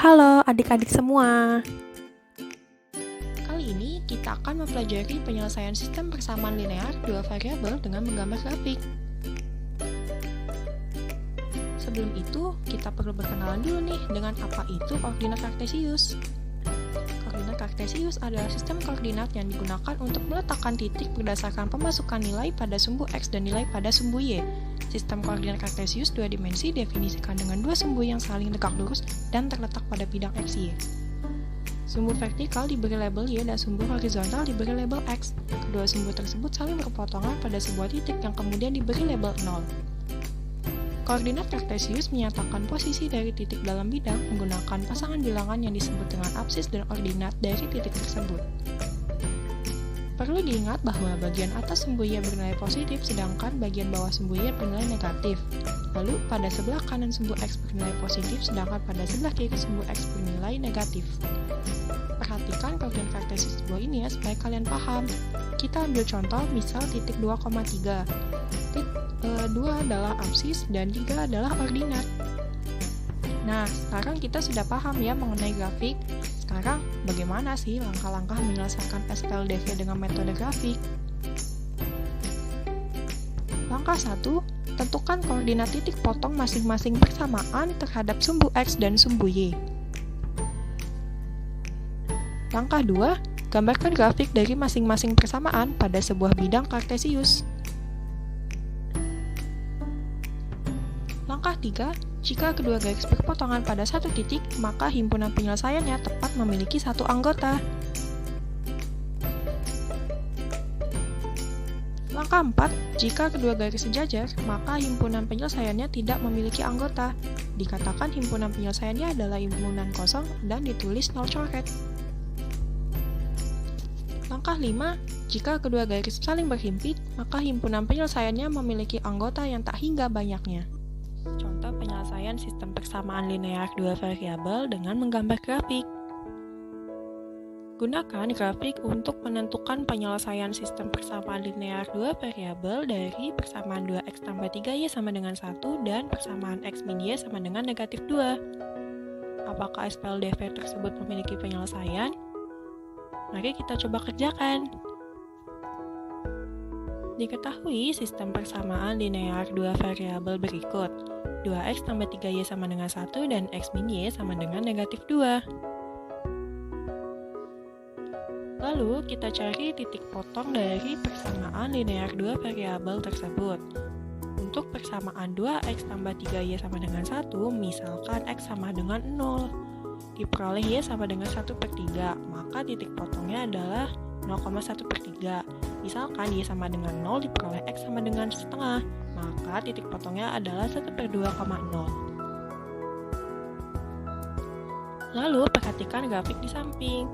Halo adik-adik semua. Kali ini kita akan mempelajari penyelesaian sistem persamaan linear dua variabel dengan menggambar grafik. Sebelum itu, kita perlu berkenalan dulu nih dengan apa itu koordinat kartesius. Koordinat kartesius adalah sistem koordinat yang digunakan untuk meletakkan titik berdasarkan pemasukan nilai pada sumbu X dan nilai pada sumbu Y. Sistem koordinat kartesius dua dimensi definisikan dengan dua sumbu yang saling tegak lurus dan terletak pada bidang XY. Sumbu vertikal diberi label Y dan sumbu horizontal diberi label X. Kedua sumbu tersebut saling berpotongan pada sebuah titik yang kemudian diberi label 0. Koordinat kartesius menyatakan posisi dari titik dalam bidang menggunakan pasangan bilangan yang disebut dengan absis dan ordinat dari titik tersebut. Perlu diingat bahwa bagian atas sumbu Y bernilai positif sedangkan bagian bawah sumbu Y bernilai negatif. Lalu pada sebelah kanan sumbu X bernilai positif sedangkan pada sebelah kiri sumbu X bernilai negatif. Perhatikan koordinat kartesius di bawah ini ya supaya kalian paham. Kita ambil contoh misal titik 2,3. 2 adalah absis dan 3 adalah ordinat. Nah, sekarang kita sudah paham ya mengenai grafik. Sekarang, bagaimana sih langkah-langkah menyelesaikan SPLDV dengan metode grafik? Langkah 1, tentukan koordinat titik potong masing-masing persamaan terhadap sumbu X dan sumbu Y. Langkah 2, gambarkan grafik dari masing-masing persamaan pada sebuah bidang kartesius. Langkah 3, jika kedua garis berpotongan pada satu titik, maka himpunan penyelesaiannya tepat memiliki satu anggota. Langkah 4, jika kedua garis sejajar, maka himpunan penyelesaiannya tidak memiliki anggota. Dikatakan himpunan penyelesaiannya adalah himpunan kosong dan ditulis 0 coret. Langkah 5, jika kedua garis saling berhimpit, maka himpunan penyelesaiannya memiliki anggota yang tak hingga banyaknya. Contoh penyelesaian sistem persamaan linear dua variabel dengan menggambar grafik. Gunakan grafik untuk menentukan penyelesaian sistem persamaan linear dua variabel dari persamaan 2x tambah 3y sama dengan 1 dan persamaan x min y sama dengan negatif 2. Apakah SPLDV tersebut memiliki penyelesaian? Mari kita coba kerjakan. Diketahui sistem persamaan linear dua variabel berikut. 2x tambah 3y sama dengan 1 dan x min y sama dengan negatif 2. Lalu kita cari titik potong dari persamaan linear dua variabel tersebut. Untuk persamaan 2x tambah 3y sama dengan 1, misalkan x sama dengan 0. Diperoleh y sama dengan 1/3, maka titik potongnya adalah 0,1/3. Misalkan y sama dengan 0 diperoleh x sama dengan setengah, maka titik potongnya adalah 1/2,0. Lalu perhatikan grafik di samping.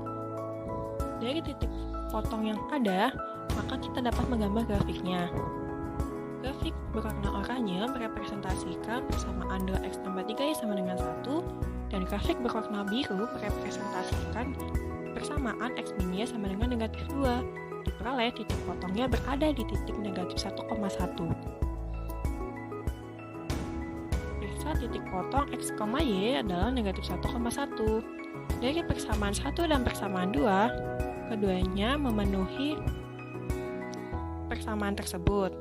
Dari titik potong yang ada, maka kita dapat menggambar grafiknya. Grafik berwarna oranye merepresentasikan persamaan 2x tambah 3y sama dengan 1, dan grafik berwarna biru merepresentasikan persamaan x min y sama dengan negatif 2. Diperoleh titik potongnya berada di titik negatif 1,1. Periksa titik potong x, y adalah negatif 1,1. Dari persamaan 1 dan persamaan 2, keduanya memenuhi persamaan tersebut.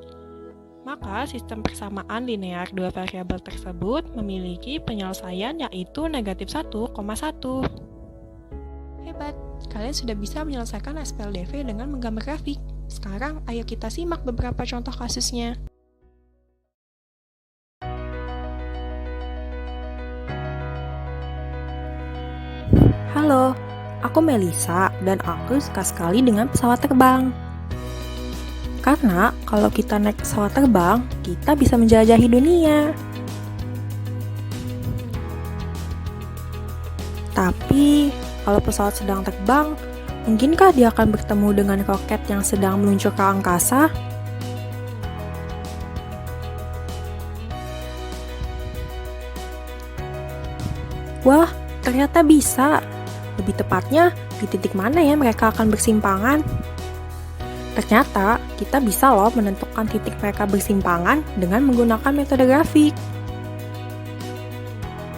Maka sistem persamaan linear dua variabel tersebut memiliki penyelesaian yaitu negatif 1,1. Hebat, kalian sudah bisa menyelesaikan SPLDV dengan menggambar grafik. Sekarang, ayo kita simak beberapa contoh kasusnya. Halo, aku Melisa dan aku suka sekali dengan pesawat terbang. Karena kalau kita naik pesawat terbang, kita bisa menjelajahi dunia. Tapi, kalau pesawat sedang terbang, mungkinkah dia akan bertemu dengan roket yang sedang meluncur ke angkasa? Wah, ternyata bisa. Lebih tepatnya, di titik mana ya mereka akan bersimpangan? Ternyata, kita bisa loh menentukan titik mereka bersimpangan dengan menggunakan metode grafik.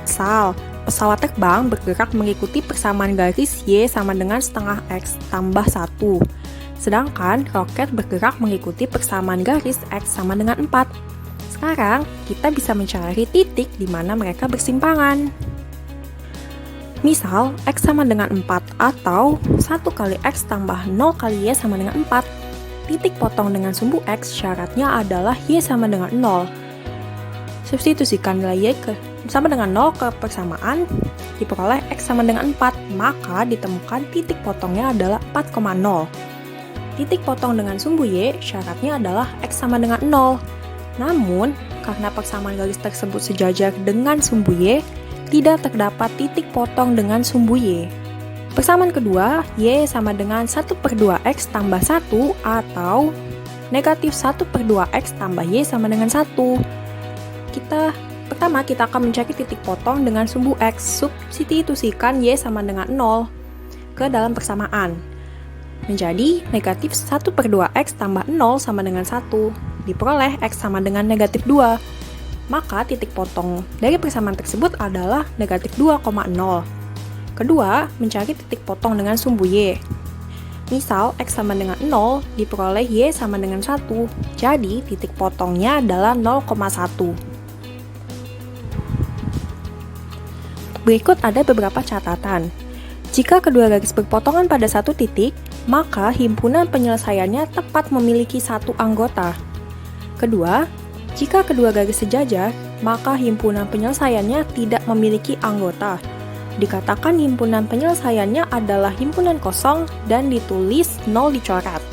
Misal, pesawat terbang bergerak mengikuti persamaan garis Y sama dengan setengah X tambah 1. Sedangkan roket bergerak mengikuti persamaan garis X sama dengan 4. Sekarang, kita bisa mencari titik di mana mereka bersimpangan. Misal, X sama dengan 4 atau 1 kali X tambah 0 kali Y sama dengan 4. Titik potong dengan sumbu X syaratnya adalah Y sama dengan 0. Substitusikan nilai Y sama dengan 0 ke persamaan, diperoleh X sama dengan 4, maka ditemukan titik potongnya adalah 4,0. Titik potong dengan sumbu Y syaratnya adalah X sama dengan 0. Namun, karena persamaan garis tersebut sejajar dengan sumbu Y, tidak terdapat titik potong dengan sumbu Y. Persamaan kedua, Y sama dengan 1/2X tambah 1 atau negatif 1/2X tambah Y sama dengan 1. Pertama kita akan mencari titik potong dengan sumbu X. Substitusikan Y sama dengan 0 ke dalam persamaan. Menjadi negatif 1/2X tambah 0 sama dengan 1. Diperoleh X sama dengan negatif 2. Maka titik potong dari persamaan tersebut adalah negatif 2,0. Kedua, mencari titik potong dengan sumbu Y. Misal, X sama dengan 0, diperoleh Y sama dengan 1. Jadi, titik potongnya adalah 0,1. Berikut ada beberapa catatan. Jika kedua garis berpotongan pada satu titik, maka himpunan penyelesaiannya tepat memiliki satu anggota. Kedua, jika kedua garis sejajar, maka himpunan penyelesaiannya tidak memiliki anggota. Dikatakan himpunan penyelesaiannya adalah himpunan kosong dan ditulis 0 dicoret.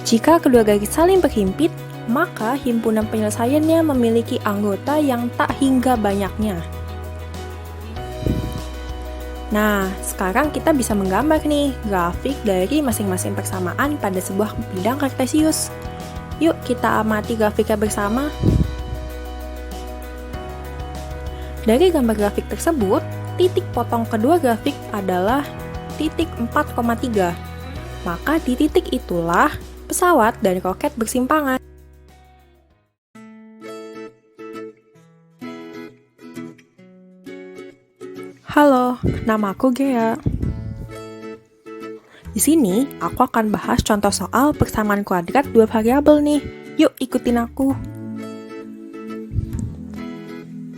Jika kedua garis saling berhimpit, maka himpunan penyelesaiannya memiliki anggota yang tak hingga banyaknya. Nah, sekarang kita bisa menggambar nih grafik dari masing-masing persamaan pada sebuah bidang kartesius. Yuk kita amati grafiknya bersama. Dari gambar grafik tersebut, titik potong kedua grafik adalah titik 4,3. Maka di titik itulah pesawat dan roket bersimpangan. Halo, nama aku Gea. Di sini, aku akan bahas contoh soal persamaan kuadrat dua variabel nih. Yuk, ikutin aku.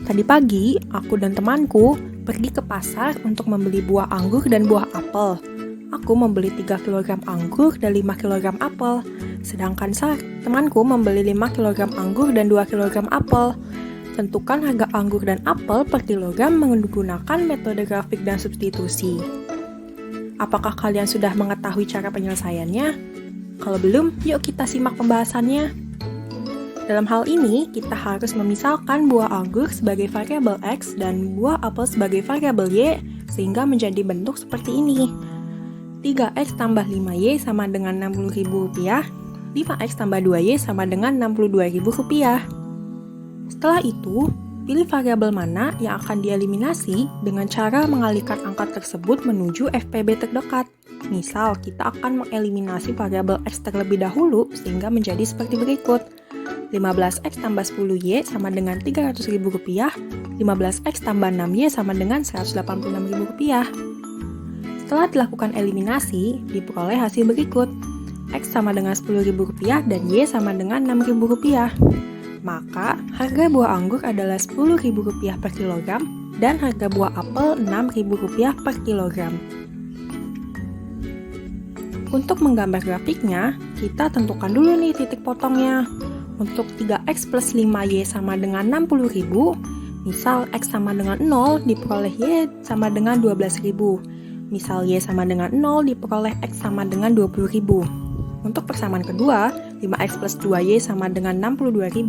Tadi pagi, aku dan temanku pergi ke pasar untuk membeli buah anggur dan buah apel. Aku membeli 3 kg anggur dan 5 kg apel. Sedangkan temanku membeli 5 kg anggur dan 2 kg apel. Tentukan harga anggur dan apel per kilogram menggunakan metode grafik dan substitusi. Apakah kalian sudah mengetahui cara penyelesaiannya? Kalau belum, yuk kita simak pembahasannya. Dalam hal ini, kita harus memisahkan buah anggur sebagai variabel X dan buah apel sebagai variabel Y, sehingga menjadi bentuk seperti ini. 3X tambah 5Y sama dengan Rp60.000, 5X tambah 2Y sama dengan Rp62.000. Setelah itu, pilih variabel mana yang akan dieliminasi dengan cara mengalihkan angka tersebut menuju FPB terdekat. Misal, kita akan mengeliminasi variabel X terlebih dahulu sehingga menjadi seperti berikut. 15X tambah 10Y sama dengan Rp300.000, 15X tambah 6Y sama dengan Rp186.000. Setelah dilakukan eliminasi, diperoleh hasil berikut. X sama dengan Rp10.000 dan Y sama dengan Rp6.000. Maka, harga buah anggur adalah Rp10.000 per kilogram dan harga buah apel Rp6.000 per kilogram. Untuk menggambar grafiknya, kita tentukan dulu nih titik potongnya. Untuk 3X plus 5Y sama dengan Rp60.000, misal X sama dengan 0, diperoleh Y sama dengan Rp12.000. Misal Y sama dengan 0, diperoleh X sama dengan Rp20.000. Untuk persamaan kedua, 5X plus 2Y sama dengan Rp62.000.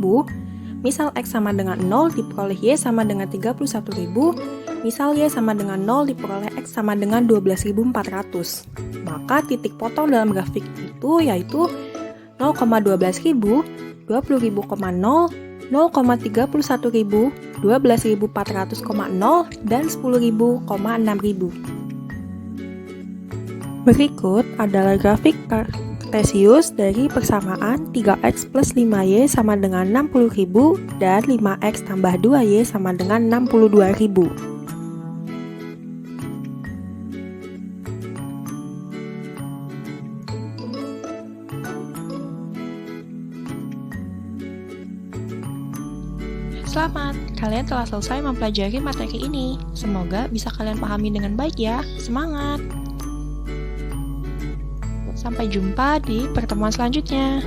Misal X sama dengan 0, diperoleh Y sama dengan Rp31.000. Misal Y sama dengan 0, diperoleh X sama dengan Rp12.400. Maka titik potong dalam grafik itu yaitu 0,12.000, 20.000,0, 0,31.000, 12.400,0, dan 10.000,6.000. Berikut adalah grafik kartesius dari persamaan 3X plus 5Y sama dengan 60.000 dan 5X tambah 2Y sama dengan 62.000. Selamat, kalian telah selesai mempelajari materi ini. Semoga bisa kalian pahami dengan baik ya. Semangat! Sampai jumpa di pertemuan selanjutnya.